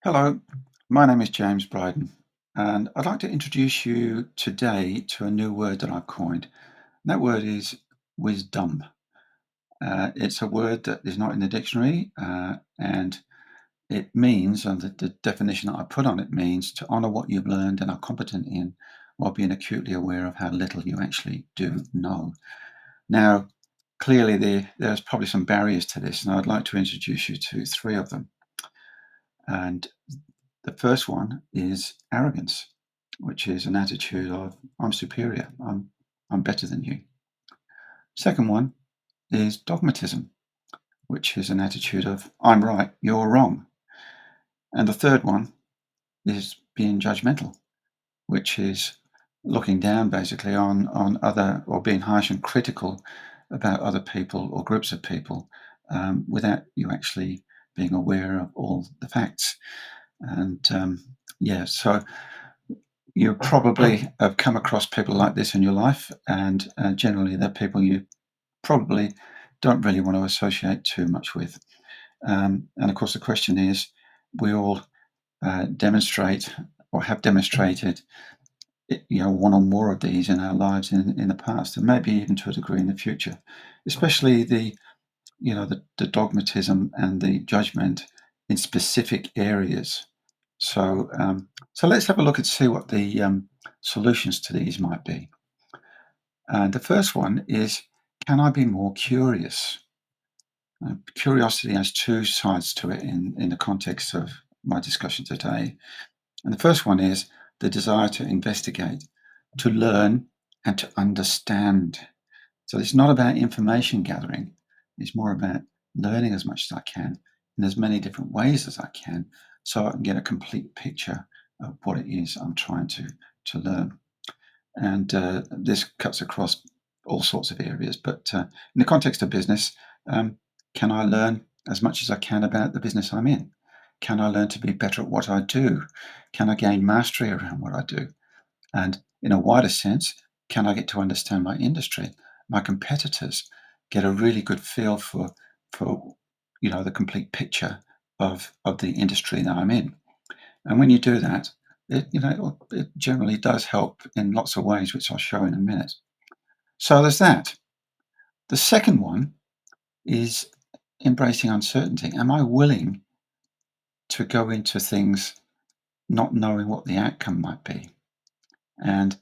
Hello, my name is James Bryden, and I'd like to introduce you today to a new word that I've coined. That word is wisdom. It's a word that is not in the dictionary, and it means, and the definition that I put on it means to honor what you've learned and are competent in while being acutely aware of how little you actually do know. Now, clearly, there's probably some barriers to this, and I'd like to introduce you to three of them. And the first one is arrogance, which is an attitude of I'm superior, I'm better than you. Second one is dogmatism, which is an attitude of I'm right, you're wrong. And the third one is being judgmental, which is looking down basically on other or being harsh and critical about other people or groups of people without you actually being aware of all the facts. And yeah, so you probably have come across people like this in your life, and generally they're people you probably don't really want to associate too much with. And of course, the question is, we all demonstrate or have demonstrated, one or more of these in our lives in the past, and maybe even to a degree in the future. Especially the dogmatism and the judgment in specific areas. So let's have a look and see what the solutions to these might be. And the first one is, can I be more curious? Curiosity has two sides to it in the context of my discussion today. And the first one is the desire to investigate, to learn, and to understand. So it's not about information gathering, it's more about learning as much as I can in as many different ways as I can so I can get a complete picture of what it is I'm trying to learn. And this cuts across all sorts of areas. But in the context of business, um, can I learn as much as I can about the business I'm in? Can I learn to be better at what I do? Can I gain mastery around what I do? And in a wider sense, can I get to understand my industry, my competitors, get a really good feel for the complete picture of the industry that I'm in? And when you do that, it generally does help in lots of ways, which I'll show in a minute. So there's that. The second one is embracing uncertainty. Am I willing to go into things not knowing what the outcome might be? And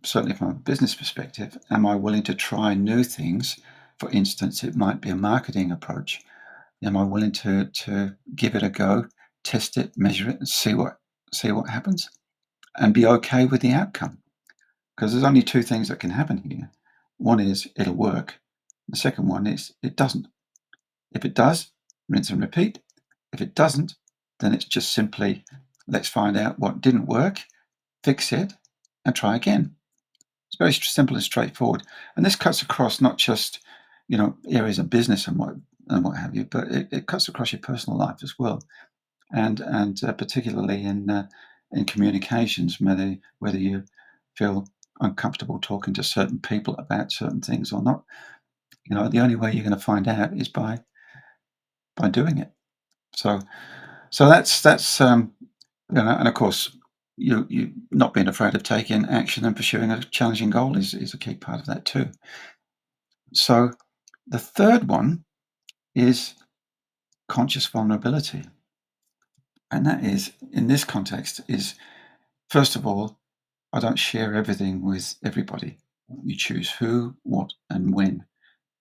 certainly from a business perspective, am I willing to try new things? For instance, it might be a marketing approach. Am I willing to give it a go, test it, measure it, and see what happens, and be okay with the outcome? Because there's only two things that can happen here. One is it'll work. The second one is it doesn't. If it does, rinse and repeat. If it doesn't, then it's just simply let's find out what didn't work, fix it, and try again. It's very simple and straightforward. And this cuts across not just areas of business and what have you, but it cuts across your personal life as well, and particularly in communications, whether you feel uncomfortable talking to certain people about certain things or not. The only way you're going to find out is by doing it. So and of course you not being afraid of taking action and pursuing a challenging goal is a key part of that too. So the third one is conscious vulnerability, and that is in this context is, first of all, I don't share everything with everybody. You choose who, what, and when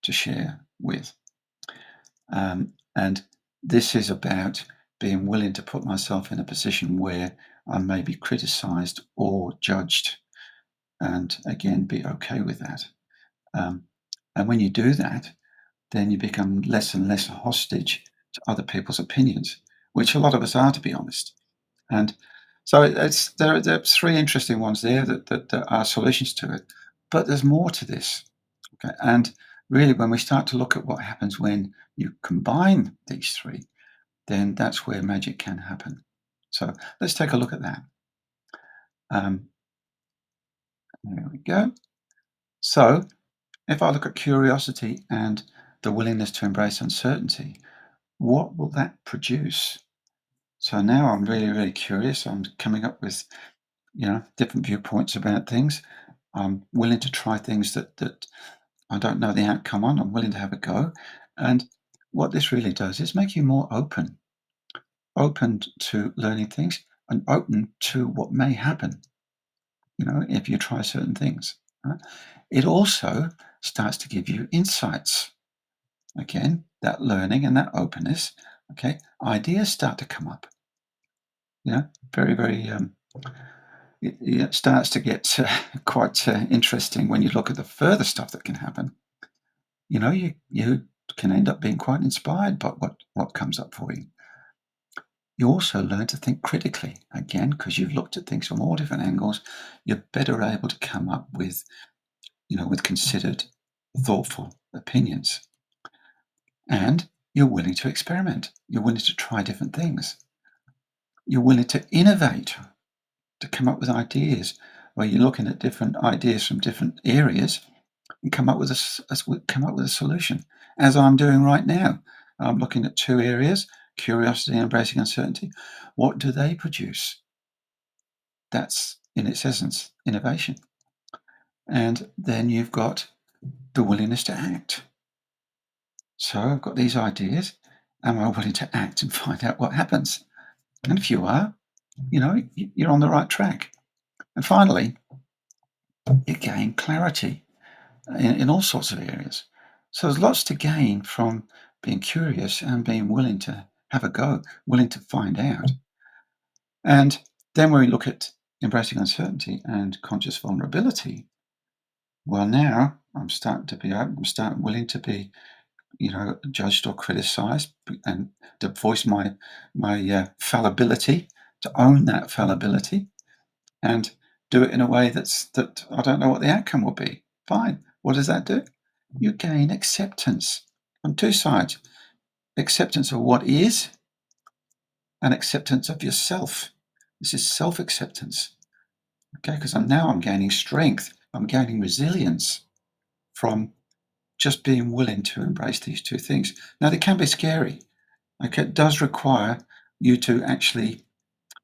to share with. And this is about being willing to put myself in a position where I may be criticized or judged, and again, be okay with that. Um, and when you do that, then you become less and less a hostage to other people's opinions, which a lot of us are, to be honest. And so there are three interesting ones there that are solutions to it, but there's more to this. Okay, and really, when we start to look at what happens when you combine these three, then that's where magic can happen. So let's take a look at that. Um, there we go. So if I look at curiosity and the willingness to embrace uncertainty, what will that produce? So now I'm really, really curious. I'm coming up with, different viewpoints about things. I'm willing to try things that I don't know the outcome on. I'm willing to have a go. And what this really does is make you more open to learning things and open to what may happen, if you try certain things. Right? It also starts to give you insights. Again, that learning and that openness, okay, ideas start to come up. Very, very, it starts to get quite interesting when you look at the further stuff that can happen. You can end up being quite inspired by what comes up for you. You also learn to think critically, again, because you've looked at things from all different angles. You're better able to come up with considered, thoughtful opinions. And you're willing to experiment. You're willing to try different things. You're willing to innovate, to come up with ideas where you're looking at different ideas from different areas and come up with a solution, as I'm doing right now. I'm looking at two areas: curiosity and embracing uncertainty. What do they produce? That's, in its essence, innovation. And then you've got the willingness to act. So I've got these ideas. Am I willing to act and find out what happens? And if you are, you're on the right track. And finally, you gain clarity in all sorts of areas. So there's lots to gain from being curious and being willing to have a go, willing to find out. And then when we look at embracing uncertainty and conscious vulnerability, well, now I'm starting to be open. I'm starting willing to be, judged or criticized, and to voice my fallibility, to own that fallibility, and do it in a way that I don't know what the outcome will be. Fine. What does that do? You gain acceptance on two sides: acceptance of what is and acceptance of yourself. This is self acceptance. Okay, because I'm gaining strength, I'm gaining resilience from just being willing to embrace these two things. Now, they can be scary. Okay, it does require you to actually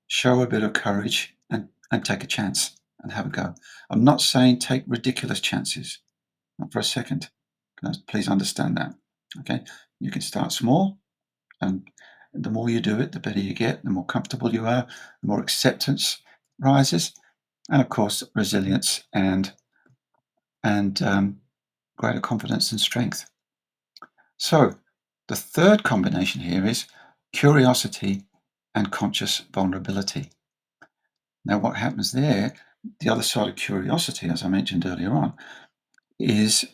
show a bit of courage and take a chance and have a go. I'm not saying take ridiculous chances, not for a second. Please understand that. Okay, you can start small, and the more you do it, the better you get, the more comfortable you are, the more acceptance rises, and of course, resilience and greater confidence and strength. So, the third combination here is curiosity and conscious vulnerability. Now, what happens there, the other side of curiosity, as I mentioned earlier on, is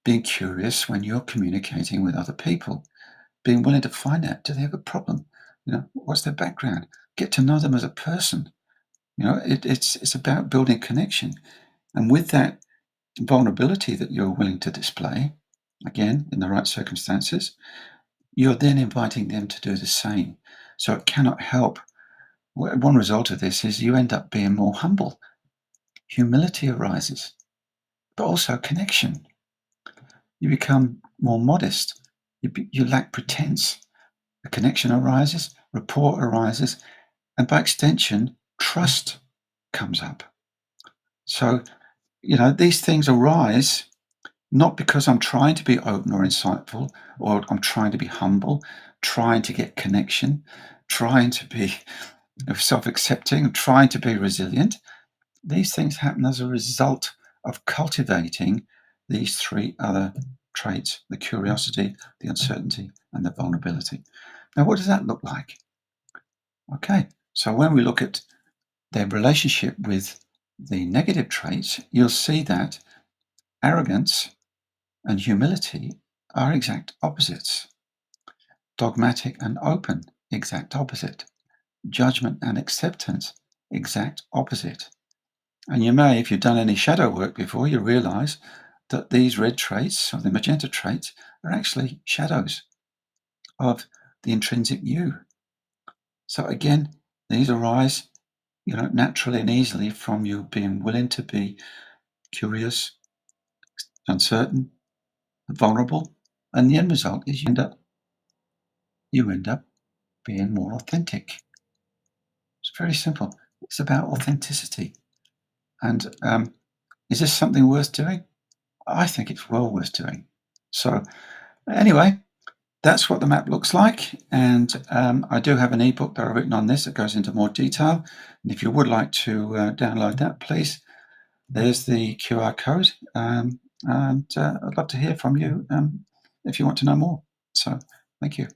being curious when you're communicating with other people, being willing to find out, do they have a problem? What's their background? Get to know them as a person. It's about building connection. And with that vulnerability that you're willing to display, again, in the right circumstances, you're then inviting them to do the same. So it cannot help. One result of this is you end up being more humble. Humility arises, but also connection. You become more modest. You lack pretense. A connection arises, rapport arises, and by extension, trust comes up. So, these things arise not because I'm trying to be open or insightful, or I'm trying to be humble, trying to get connection, trying to be self accepting, trying to be resilient. These things happen as a result of cultivating these three other traits: the curiosity, the uncertainty, and the vulnerability. Now, what does that look like? Okay, so when we look at their relationship with the negative traits, you'll see that arrogance and humility are exact opposites. Dogmatic and open, exact opposite. Judgment and acceptance, exact opposite. And you may, if you've done any shadow work before, you realize that these red traits or the magenta traits are actually shadows of the intrinsic you. So again, these arise, naturally and easily from you being willing to be curious, uncertain, vulnerable, and the end result is you end up being more authentic. very simple. It's about authenticity. And is this something worth doing? I think it's well worth doing. So, anyway, that's what the map looks like. And I do have an ebook that I've written on this that goes into more detail. And if you would like to download that, please, there's the QR code. And I'd love to hear from you if you want to know more. So, thank you.